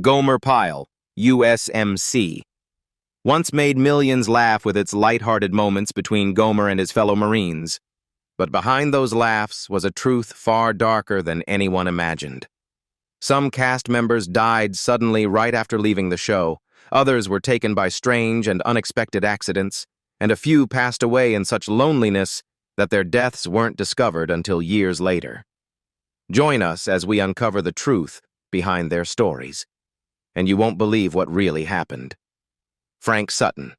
Gomer Pyle, USMC. Once made millions laugh with its light-hearted moments between Gomer and his fellow Marines. But behind those laughs was a truth far darker than anyone imagined. Some cast members died suddenly right after leaving the show, others were taken by strange and unexpected accidents, and a few passed away in such loneliness that their deaths weren't discovered until years later. Join us as we uncover the truth behind their stories. And you won't believe what really happened. Frank Sutton,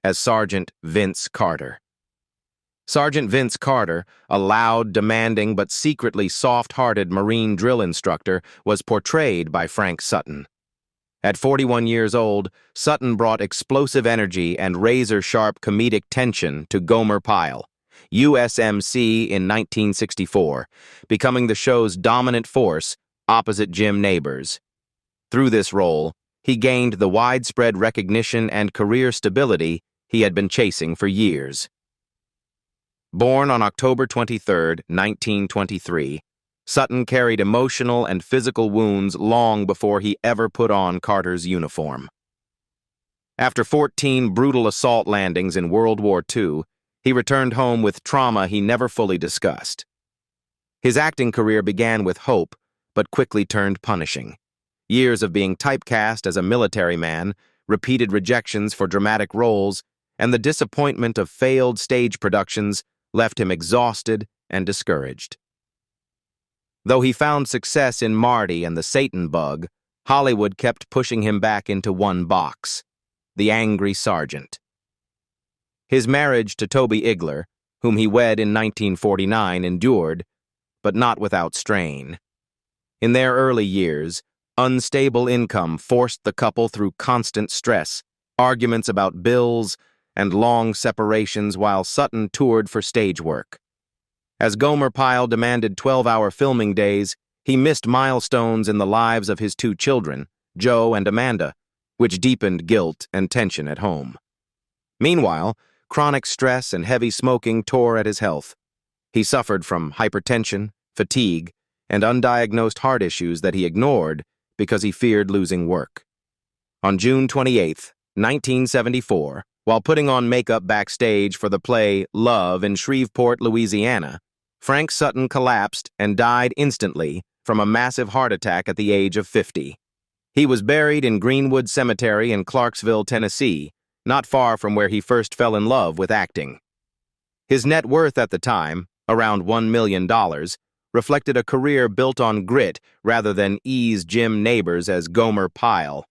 as Sergeant Vince Carter. Sergeant Vince Carter, a loud, demanding, but secretly soft-hearted Marine drill instructor, was portrayed by Frank Sutton. At 41 years old, Sutton brought explosive energy and razor-sharp comedic tension to Gomer Pyle, USMC in 1964, becoming the show's dominant force opposite Jim Nabors. Through this role, he gained the widespread recognition and career stability he had been chasing for years. Born on October 23, 1923, Sutton carried emotional and physical wounds long before he ever put on Carter's uniform. After 14 brutal assault landings in World War II, he returned home with trauma he never fully discussed. His acting career began with hope, but quickly turned punishing. Years of being typecast as a military man, repeated rejections for dramatic roles, and the disappointment of failed stage productions left him exhausted and discouraged. Though he found success in Marty and the Satan Bug, Hollywood kept pushing him back into one box: the angry sergeant. His marriage to Toby Igler, whom he wed in 1949, endured, but not without strain. In their early years, unstable income forced the couple through constant stress, arguments about bills, and long separations while Sutton toured for stage work. As Gomer Pyle demanded 12-hour filming days, he missed milestones in the lives of his two children, Joe and Amanda, which deepened guilt and tension at home. Meanwhile, chronic stress and heavy smoking tore at his health. He suffered from hypertension, fatigue, and undiagnosed heart issues that he ignored because he feared losing work. On June 28, 1974, while putting on makeup backstage for the play Love in Shreveport, Louisiana, Frank Sutton collapsed and died instantly from a massive heart attack at the age of 50. He was buried in Greenwood Cemetery in Clarksville, Tennessee, not far from where he first fell in love with acting. His net worth at the time, around $1 million, reflected a career built on grit rather than ease Jim Nabors as Gomer Pyle.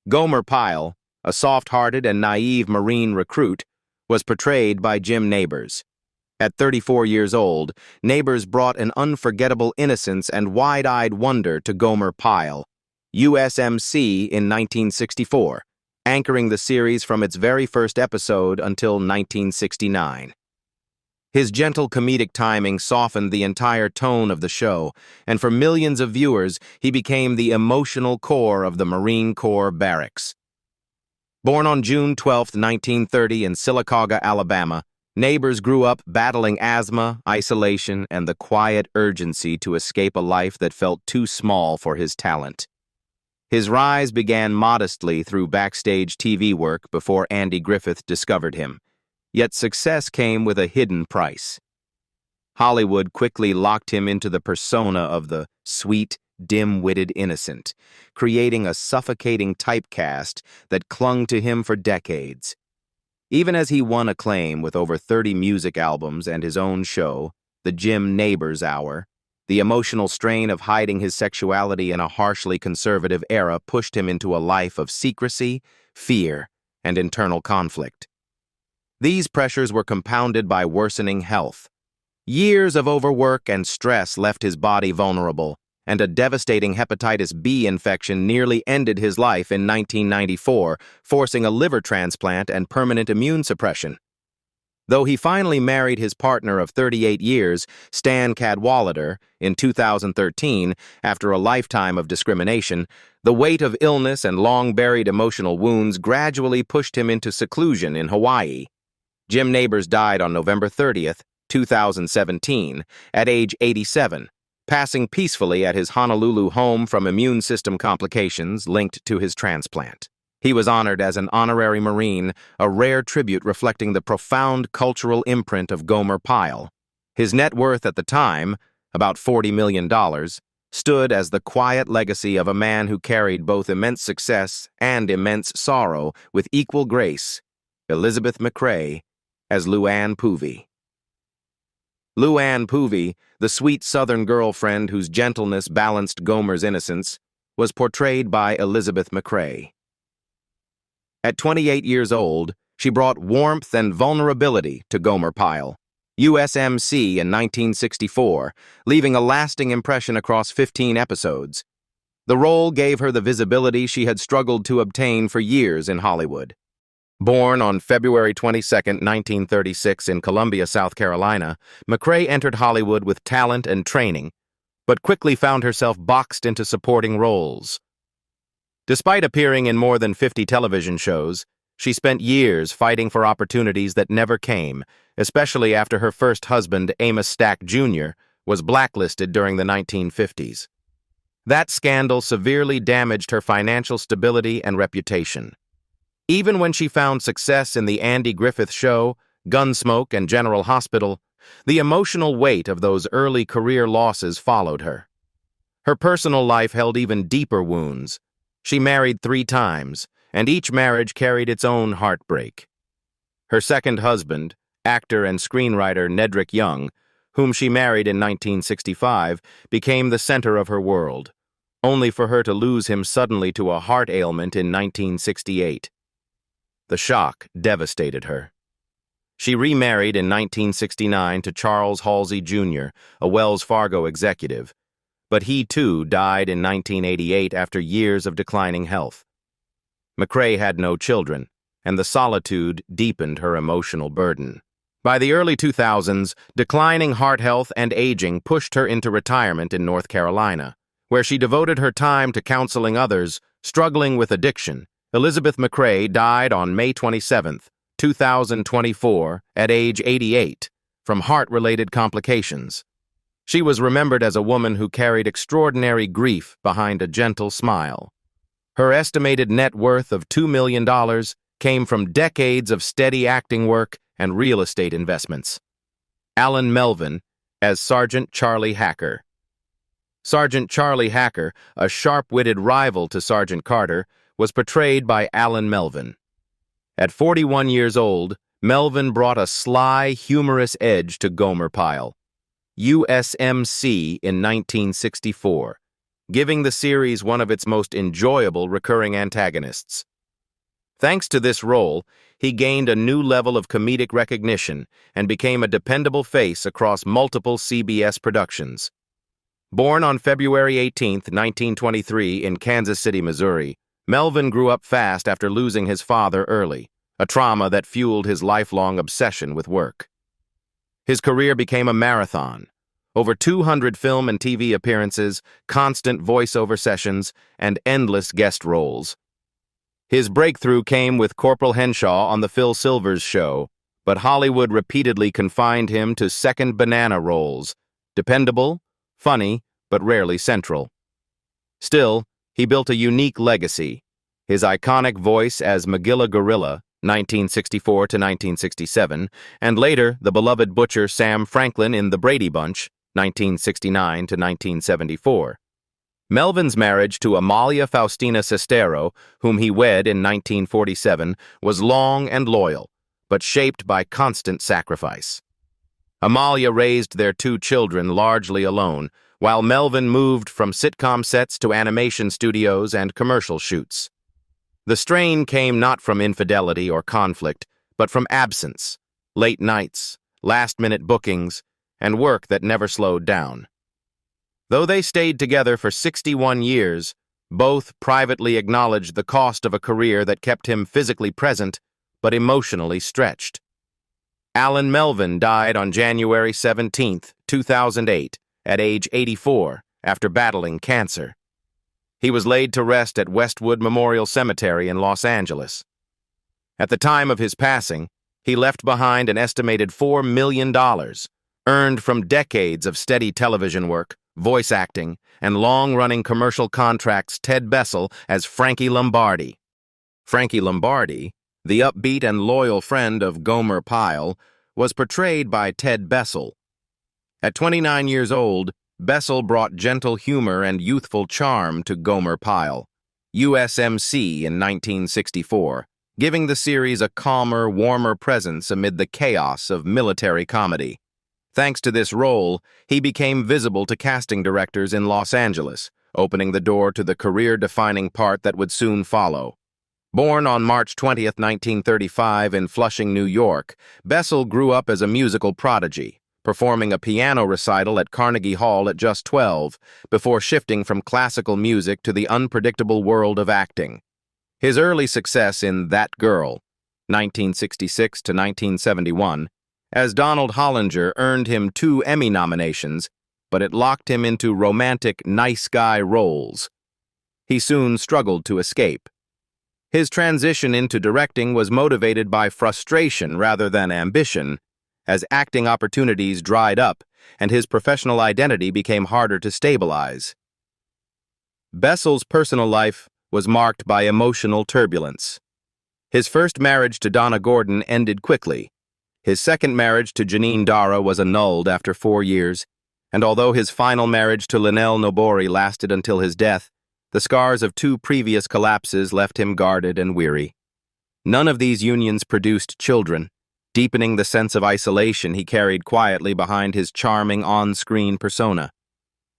Gomer Pyle, a soft-hearted and naive Marine recruit, was portrayed by Jim Nabors. At 34 years old, Nabors brought an unforgettable innocence and wide-eyed wonder to Gomer Pyle, USMC in 1964, anchoring the series from its very first episode until 1969. His gentle comedic timing softened the entire tone of the show, and for millions of viewers, he became the emotional core of the Marine Corps barracks. Born on June 12, 1930 in Sylacauga, Alabama, Nabors grew up battling asthma, isolation, and the quiet urgency to escape a life that felt too small for his talent. His rise began modestly through backstage TV work before Andy Griffith discovered him. Yet success came with a hidden price. Hollywood quickly locked him into the persona of the sweet, dim-witted innocent, creating a suffocating typecast that clung to him for decades. Even as he won acclaim with over 30 music albums and his own show, The Jim Nabors Hour, the emotional strain of hiding his sexuality in a harshly conservative era pushed him into a life of secrecy, fear, and internal conflict. These pressures were compounded by worsening health. Years of overwork and stress left his body vulnerable, and a devastating hepatitis B infection nearly ended his life in 1994, forcing a liver transplant and permanent immune suppression. Though he finally married his partner of 38 years, Stan Cadwallader, in 2013, after a lifetime of discrimination, the weight of illness and long-buried emotional wounds gradually pushed him into seclusion in Hawaii. Jim Nabors died on November 30, 2017, at age 87, passing peacefully at his Honolulu home from immune system complications linked to his transplant. He was honored as an honorary Marine, a rare tribute reflecting the profound cultural imprint of Gomer Pyle. His net worth at the time, about $40 million, stood as the quiet legacy of a man who carried both immense success and immense sorrow with equal grace, Elizabeth MacRae, as Luann Poovey. Luann Poovey, the sweet Southern girlfriend whose gentleness balanced Gomer's innocence, was portrayed by Elizabeth MacRae. At 28 years old, she brought warmth and vulnerability to Gomer Pyle, USMC in 1964, leaving a lasting impression across 15 episodes. The role gave her the visibility she had struggled to obtain for years in Hollywood. Born on February 22, 1936 in Columbia, South Carolina, MacRae entered Hollywood with talent and training, but quickly found herself boxed into supporting roles. Despite appearing in more than 50 television shows, she spent years fighting for opportunities that never came, especially after her first husband, Amos Stack Jr., was blacklisted during the 1950s. That scandal severely damaged her financial stability and reputation. Even when she found success in The Andy Griffith Show, Gunsmoke, and General Hospital, the emotional weight of those early career losses followed her. Her personal life held even deeper wounds. She married 3 times, and each marriage carried its own heartbreak. Her second husband, actor and screenwriter Nedrick Young, whom she married in 1965, became the center of her world, only for her to lose him suddenly to a heart ailment in 1968. The shock devastated her. She remarried in 1969 to Charles Halsey Jr., a Wells Fargo executive, but he too died in 1988 after years of declining health. MacRae had no children, and the solitude deepened her emotional burden. By the early 2000s, declining heart health and aging pushed her into retirement in North Carolina, where she devoted her time to counseling others struggling with addiction. Elizabeth MacRae died on May 27, 2024, at age 88, from heart-related complications. She was remembered as a woman who carried extraordinary grief behind a gentle smile. Her estimated net worth of $2 million came from decades of steady acting work and real estate investments. Alan Melvin as Sergeant Charlie Hacker. Sergeant Charlie Hacker, a sharp-witted rival to Sergeant Carter, was portrayed by Alan Melvin. At 41 years old, Melvin brought a sly, humorous edge to Gomer Pyle, USMC in 1964, giving the series one of its most enjoyable recurring antagonists. Thanks to this role, he gained a new level of comedic recognition and became a dependable face across multiple CBS productions. Born on February 18, 1923 in Kansas City, Missouri, Melvin grew up fast after losing his father early, a trauma that fueled his lifelong obsession with work. His career became a marathon. Over 200 film and TV appearances, constant voiceover sessions, and endless guest roles. His breakthrough came with Corporal Henshaw on The Phil Silvers Show, but Hollywood repeatedly confined him to second banana roles, dependable, funny, but rarely central. Still, he built a unique legacy. His iconic voice as Magilla Gorilla, 1964 to 1967, and later the beloved butcher Sam Franklin in The Brady Bunch, 1969 to 1974. Melvin's marriage to Amalia Faustina Sestero, whom he wed in 1947, was long and loyal, but shaped by constant sacrifice. Amalia raised their 2 children largely alone, while Melvin moved from sitcom sets to animation studios and commercial shoots. The strain came not from infidelity or conflict, but from absence, late nights, last-minute bookings, and work that never slowed down. Though they stayed together for 61 years, both privately acknowledged the cost of a career that kept him physically present, but emotionally stretched. Alan Melvin died on January 17, 2008, at age 84, after battling cancer. He was laid to rest at Westwood Memorial Cemetery in Los Angeles. At the time of his passing, he left behind an estimated $4 million, earned from decades of steady television work, voice acting, and long-running commercial contracts Ted Bessell as Frankie Lombardi. Frankie Lombardi, the upbeat and loyal friend of Gomer Pyle, was portrayed by Ted Bessell. At 29 years old, Bessell brought gentle humor and youthful charm to Gomer Pyle, USMC in 1964, giving the series a calmer, warmer presence amid the chaos of military comedy. Thanks to this role, he became visible to casting directors in Los Angeles, opening the door to the career-defining part that would soon follow. Born on March 20, 1935 in Flushing, New York, Bessell grew up as a musical prodigy, performing a piano recital at Carnegie Hall at just 12, before shifting from classical music to the unpredictable world of acting. His early success in That Girl, 1966 to 1971, as Donald Hollinger earned him 2 Emmy nominations, but it locked him into romantic nice guy roles. He soon struggled to escape. His transition into directing was motivated by frustration rather than ambition, as acting opportunities dried up and his professional identity became harder to stabilize. Bessell's personal life was marked by emotional turbulence. His first marriage to Donna Gordon ended quickly. His second marriage to Janine Dara was annulled after 4 years, and although his final marriage to Linnell Nobori lasted until his death, the scars of 2 previous collapses left him guarded and weary. None of these unions produced children, deepening the sense of isolation he carried quietly behind his charming on-screen persona.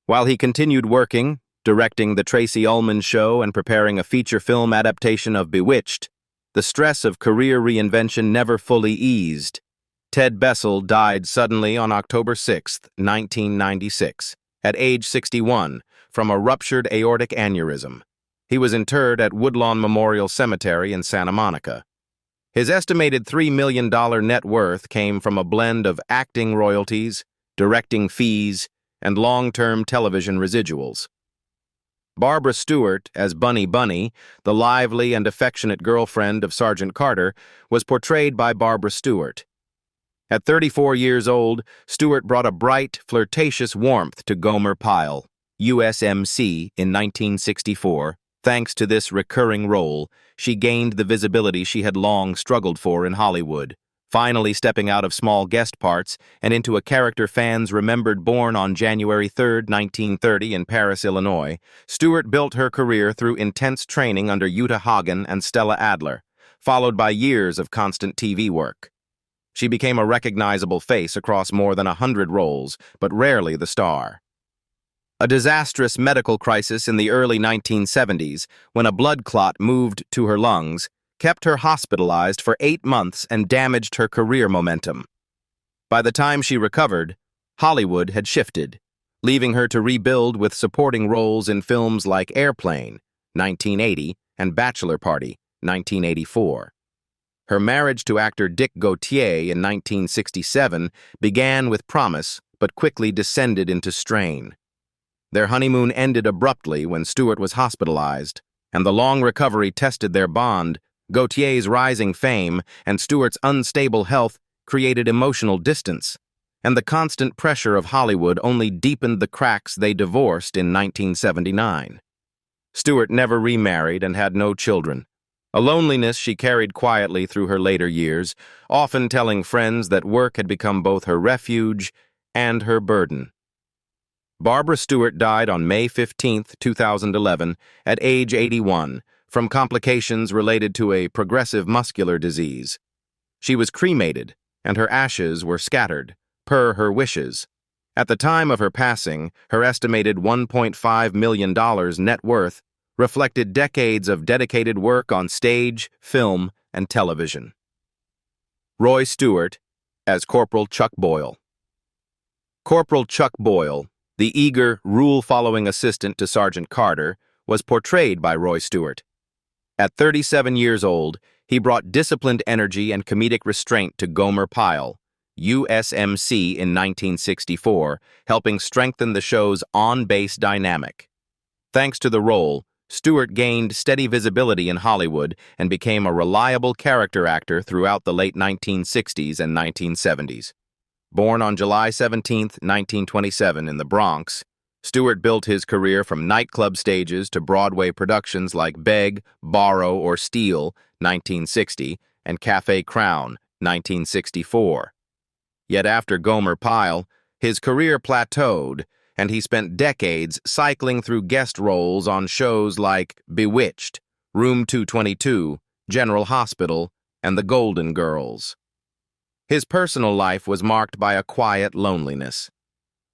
While he continued working, directing The Tracy Ullman Show and preparing a feature film adaptation of Bewitched, the stress of career reinvention never fully eased. Ted Bessell died suddenly on October 6, 1996, at age 61, from a ruptured aortic aneurysm. He was interred at Woodlawn Memorial Cemetery in Santa Monica. His estimated $3 million net worth came from a blend of acting royalties, directing fees, and long-term television residuals. Barbara Stewart, as Bunny Bunny, the lively and affectionate girlfriend of Sergeant Carter, was portrayed by Barbara Stewart. At 34 years old, Stewart brought a bright, flirtatious warmth to Gomer Pyle, USMC, in 1964. Thanks to this recurring role, she gained the visibility she had long struggled for in Hollywood, finally stepping out of small guest parts and into a character fans remembered. Born on January 3, 1930 in Paris, Illinois, Stewart built her career through intense training under Uta Hagen and Stella Adler, followed by years of constant TV work. She became a recognizable face across more than 100 roles, but rarely the star. A disastrous medical crisis in the early 1970s, when a blood clot moved to her lungs, kept her hospitalized for 8 months and damaged her career momentum. By the time she recovered, Hollywood had shifted, leaving her to rebuild with supporting roles in films like Airplane, 1980, and Bachelor Party, 1984. Her marriage to actor Dick Gautier in 1967 began with promise, but quickly descended into strain. Their honeymoon ended abruptly when Stewart was hospitalized, and the long recovery tested their bond. Gautier's rising fame and Stewart's unstable health created emotional distance, and the constant pressure of Hollywood only deepened the cracks. They divorced in 1979. Stewart never remarried and had no children, a loneliness she carried quietly through her later years, often telling friends that work had become both her refuge and her burden. Barbara Stewart died on May 15, 2011, at age 81, from complications related to a progressive muscular disease. She was cremated, and her ashes were scattered, per her wishes. At the time of her passing, her estimated $1.5 million net worth reflected decades of dedicated work on stage, film, and television. Roy Stewart as Corporal Chuck Boyle. Corporal Chuck Boyle, the eager, rule-following assistant to Sergeant Carter, was portrayed by Roy Stewart. At 37 years old, he brought disciplined energy and comedic restraint to Gomer Pyle, USMC, in 1964, helping strengthen the show's on-base dynamic. Thanks to the role, Stewart gained steady visibility in Hollywood and became a reliable character actor throughout the late 1960s and 1970s. Born on July 17, 1927 in the Bronx, Stewart built his career from nightclub stages to Broadway productions like Beg, Borrow, or Steal, 1960, and Café Crown, 1964. Yet after Gomer Pyle, his career plateaued, and he spent decades cycling through guest roles on shows like Bewitched, Room 222, General Hospital, and The Golden Girls. His personal life was marked by a quiet loneliness.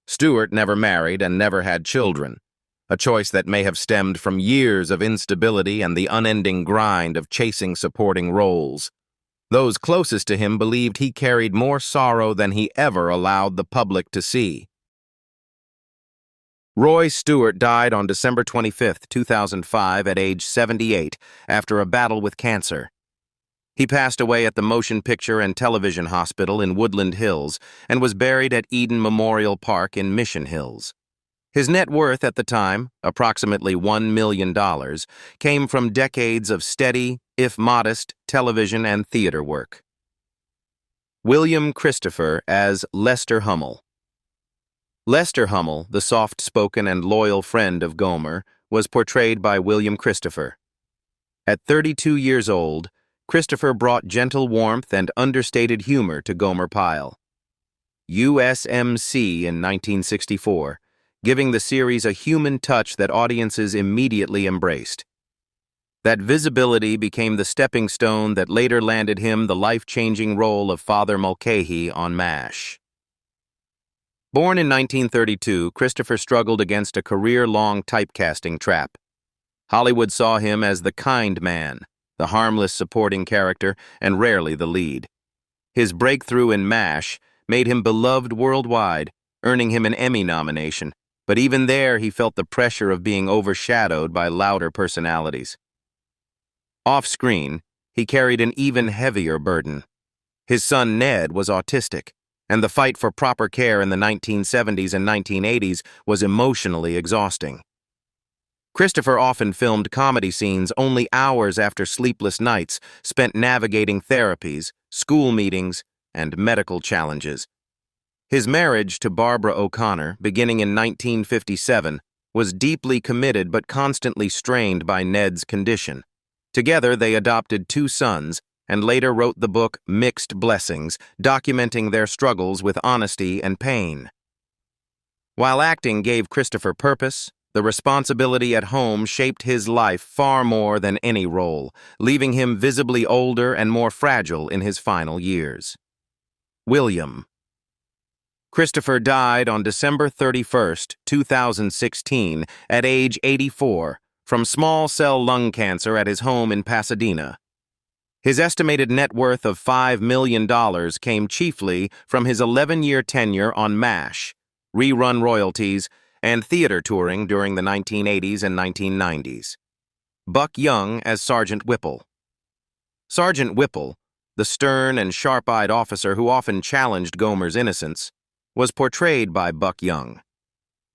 Stewart never married and never had children, a choice that may have stemmed from years of instability and the unending grind of chasing supporting roles. Those closest to him believed he carried more sorrow than he ever allowed the public to see. Roy Stewart died on December 25, 2005, at age 78 after a battle with cancer. He passed away at the Motion Picture and Television Hospital in Woodland Hills and was buried at Eden Memorial Park in Mission Hills. His net worth at the time, approximately $1 million, came from decades of steady, if modest, television and theater work. William Christopher as Lester Hummel. Lester Hummel, the soft-spoken and loyal friend of Gomer, was portrayed by William Christopher. At 32 years old, Christopher brought gentle warmth and understated humor to Gomer Pyle. USMC in 1964, giving the series a human touch that audiences immediately embraced. That visibility became the stepping stone that later landed him the life-changing role of Father Mulcahy on MASH. Born in 1932, Christopher struggled against a career-long typecasting trap. Hollywood saw him as the kind man, the harmless supporting character, and rarely the lead. His breakthrough in MASH made him beloved worldwide, earning him an Emmy nomination, but even there he felt the pressure of being overshadowed by louder personalities. Off-screen, he carried an even heavier burden. His son Ned was autistic, and the fight for proper care in the 1970s and 1980s was emotionally exhausting. Christopher often filmed comedy scenes only hours after sleepless nights spent navigating therapies, school meetings, and medical challenges. His marriage to Barbara O'Connor, beginning in 1957, was deeply committed but constantly strained by Ned's condition. Together, they adopted 2 sons and later wrote the book Mixed Blessings, documenting their struggles with honesty and pain. While acting gave Christopher purpose, the responsibility at home shaped his life far more than any role, leaving him visibly older and more fragile in his final years. William. Christopher died on December 31, 2016, at age 84, from small cell lung cancer at his home in Pasadena. His estimated net worth of $5 million came chiefly from his 11-year tenure on MASH, rerun royalties, and theater touring during the 1980s and 1990s. Buck Young as Sergeant Whipple. Sergeant Whipple, the stern and sharp-eyed officer who often challenged Gomer's innocence, was portrayed by Buck Young.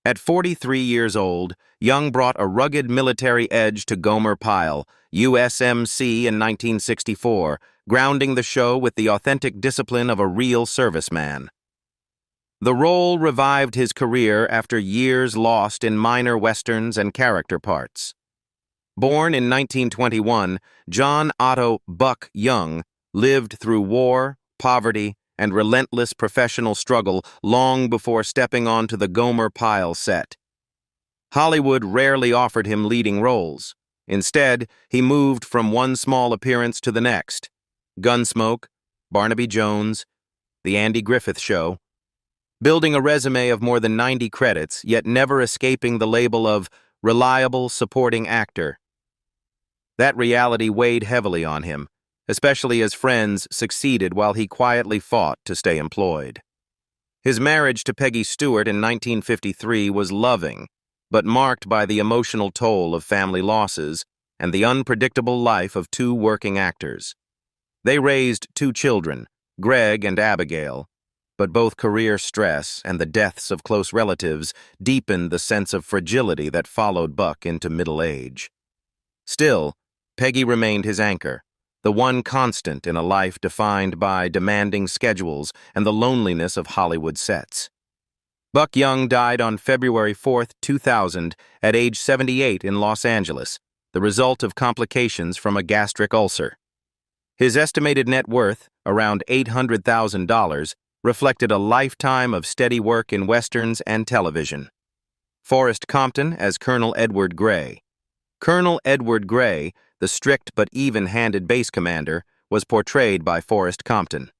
At 43 years old, Young brought a rugged military edge to Gomer Pyle, USMC in 1964, grounding the show with the authentic discipline of a real serviceman. The role revived his career after years lost in minor westerns and character parts. Born in 1921, John Otto Buck Young lived through war, poverty, and relentless professional struggle long before stepping onto the Gomer Pyle set. Hollywood rarely offered him leading roles. Instead, he moved from one small appearance to the next. Gunsmoke, Barnaby Jones, The Andy Griffith Show, building a resume of more than 90 credits, yet never escaping the label of reliable supporting actor. That reality weighed heavily on him, especially as friends succeeded while he quietly fought to stay employed. His marriage to Peggy Stewart in 1953 was loving, but marked by the emotional toll of family losses and the unpredictable life of 2 working actors. They raised 2 children, Greg and Abigail, but both career stress and the deaths of close relatives deepened the sense of fragility that followed Buck into middle age. Still, Peggy remained his anchor, the one constant in a life defined by demanding schedules and the loneliness of Hollywood sets. Buck Young died on February 4, 2000, at age 78 in Los Angeles, the result of complications from a gastric ulcer. His estimated net worth, around $800,000, reflected a lifetime of steady work in westerns and television. Forrest Compton as Colonel Edward Gray. Colonel Edward Gray, the strict but even-handed base commander, was portrayed by Forrest Compton.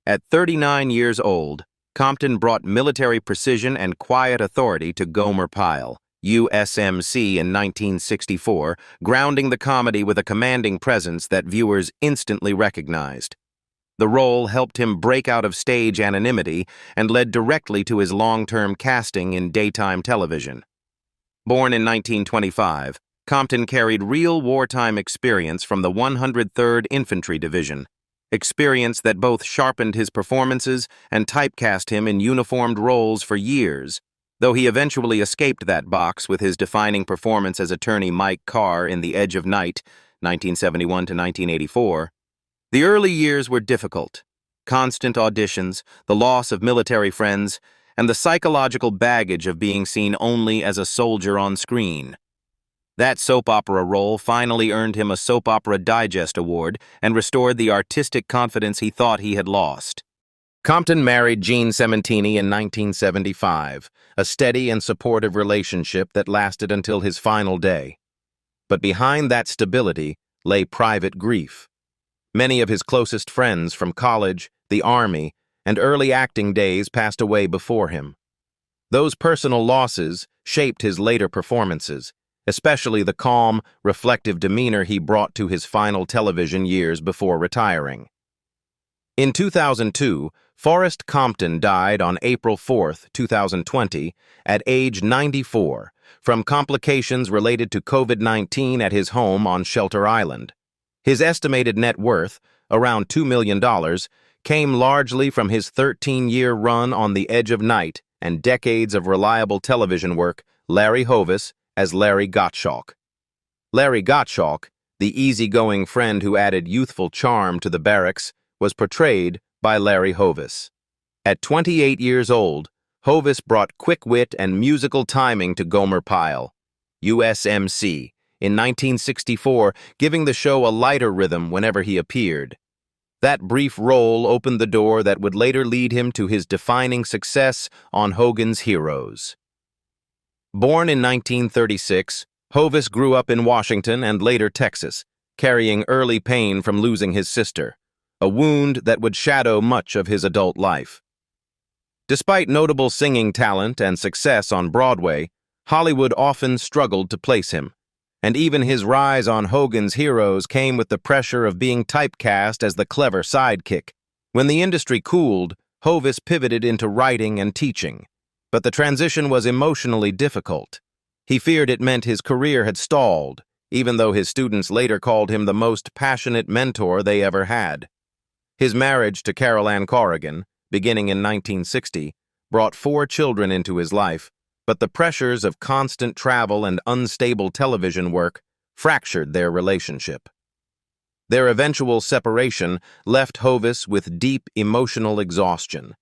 At 39 years old, Compton brought military precision and quiet authority to Gomer Pyle, USMC, in 1964, grounding the comedy with a commanding presence that viewers instantly recognized. The role helped him break out of stage anonymity and led directly to his long-term casting in daytime television. Born in 1925, Compton carried real wartime experience from the 103rd Infantry Division, experience that both sharpened his performances and typecast him in uniformed roles for years, though he eventually escaped that box with his defining performance as attorney Mike Carr in The Edge of Night, 1971 to 1984. The early years were difficult. Constant auditions, the loss of military friends, and the psychological baggage of being seen only as a soldier on screen. That soap opera role finally earned him a Soap Opera Digest Award and restored the artistic confidence he thought he had lost. Compton married Jean Sementini in 1975, a steady and supportive relationship that lasted until his final day. But behind that stability lay private grief. Many of his closest friends from college, the Army, and early acting days passed away before him. Those personal losses shaped his later performances, especially the calm, reflective demeanor he brought to his final television years before retiring. In 2002, Forrest Compton died on April 4, 2020, at age 94, from complications related to COVID-19 at his home on Shelter Island. His estimated net worth, around $2 million, came largely from his 13-year run on The Edge of Night and decades of reliable television work, Larry Hovis as Larry Gottschalk. Larry Gottschalk, the easygoing friend who added youthful charm to the barracks, was portrayed by Larry Hovis. At 28 years old, Hovis brought quick wit and musical timing to Gomer Pyle, USMC, in 1964, giving the show a lighter rhythm whenever he appeared. That brief role opened the door that would later lead him to his defining success on Hogan's Heroes. Born in 1936, Hovis grew up in Washington and later Texas, carrying early pain from losing his sister, a wound that would shadow much of his adult life. Despite notable singing talent and success on Broadway, Hollywood often struggled to place him, and even his rise on Hogan's Heroes came with the pressure of being typecast as the clever sidekick. When the industry cooled, Hovis pivoted into writing and teaching, but the transition was emotionally difficult. He feared it meant his career had stalled, even though his students later called him the most passionate mentor they ever had. His marriage to Carol Ann Corrigan, beginning in 1960, brought 4 children into his life, but the pressures of constant travel and unstable television work fractured their relationship. Their eventual separation left Hovis with deep emotional exhaustion,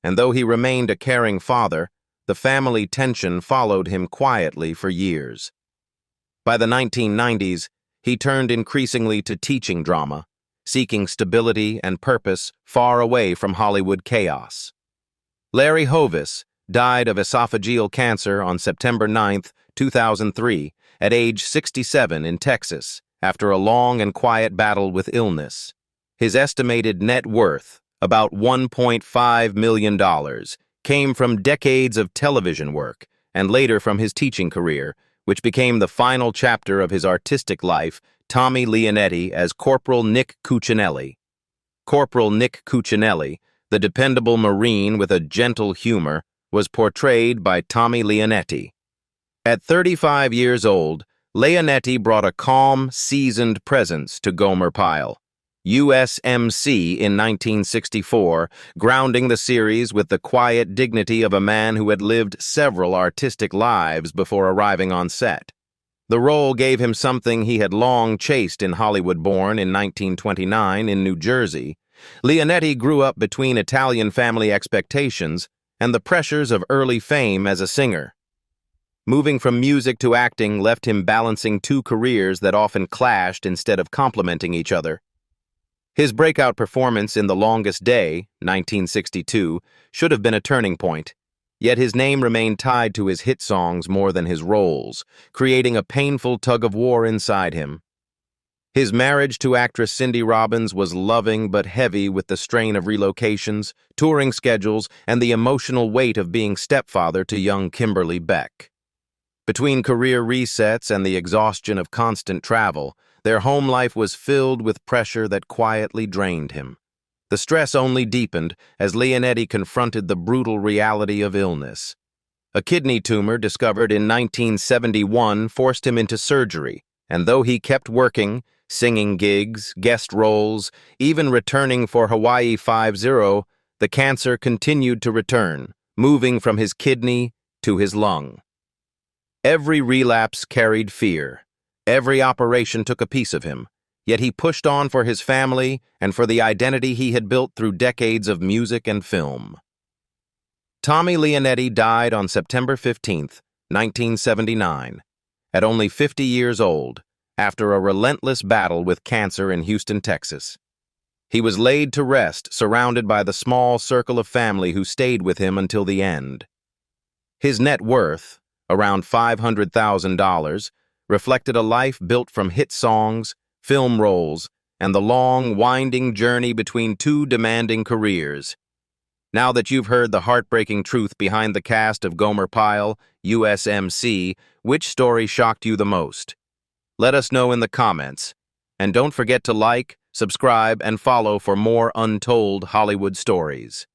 and though he remained a caring father, the family tension followed him quietly for years. By the 1990s, he turned increasingly to teaching drama, seeking stability and purpose far away from Hollywood chaos. Larry Hovis died of esophageal cancer on September 9, 2003, at age 67 in Texas, after a long and quiet battle with illness. His estimated net worth, about $1.5 million, came from decades of television work and later from his teaching career, which became the final chapter of his artistic life, Tommy Leonetti as Corporal Nick Cuccinelli. Corporal Nick Cuccinelli, the dependable Marine with a gentle humor, was portrayed by Tommy Leonetti. At 35 years old, Leonetti brought a calm, seasoned presence to Gomer Pyle, USMC, in 1964, grounding the series with the quiet dignity of a man who had lived several artistic lives before arriving on set. The role gave him something he had long chased in Hollywood. Born in 1929 in New Jersey, Leonetti grew up between Italian family expectations and the pressures of early fame as a singer. Moving from music to acting left him balancing two careers that often clashed instead of complementing each other. His breakout performance in The Longest Day, 1962, should have been a turning point, yet his name remained tied to his hit songs more than his roles, creating a painful tug-of-war inside him. His marriage to actress Cindy Robbins was loving but heavy with the strain of relocations, touring schedules, and the emotional weight of being stepfather to young Kimberly Beck. Between career resets and the exhaustion of constant travel, their home life was filled with pressure that quietly drained him. The stress only deepened as Leonetti confronted the brutal reality of illness. A kidney tumor discovered in 1971 forced him into surgery, and though he kept working, singing gigs, guest roles, even returning for Hawaii 5-0, the cancer continued to return, moving from his kidney to his lung. Every relapse carried fear. Every operation took a piece of him, yet he pushed on for his family and for the identity he had built through decades of music and film. Tommy Leonetti died on September 15, 1979, at only 50 years old, after a relentless battle with cancer in Houston, Texas. He was laid to rest, surrounded by the small circle of family who stayed with him until the end. His net worth, around $500,000, reflected a life built from hit songs, film roles, and the long, winding journey between two demanding careers. Now that you've heard the heartbreaking truth behind the cast of Gomer Pyle, USMC, which story shocked you the most? Let us know in the comments. And don't forget to like, subscribe, and follow for more untold Hollywood stories.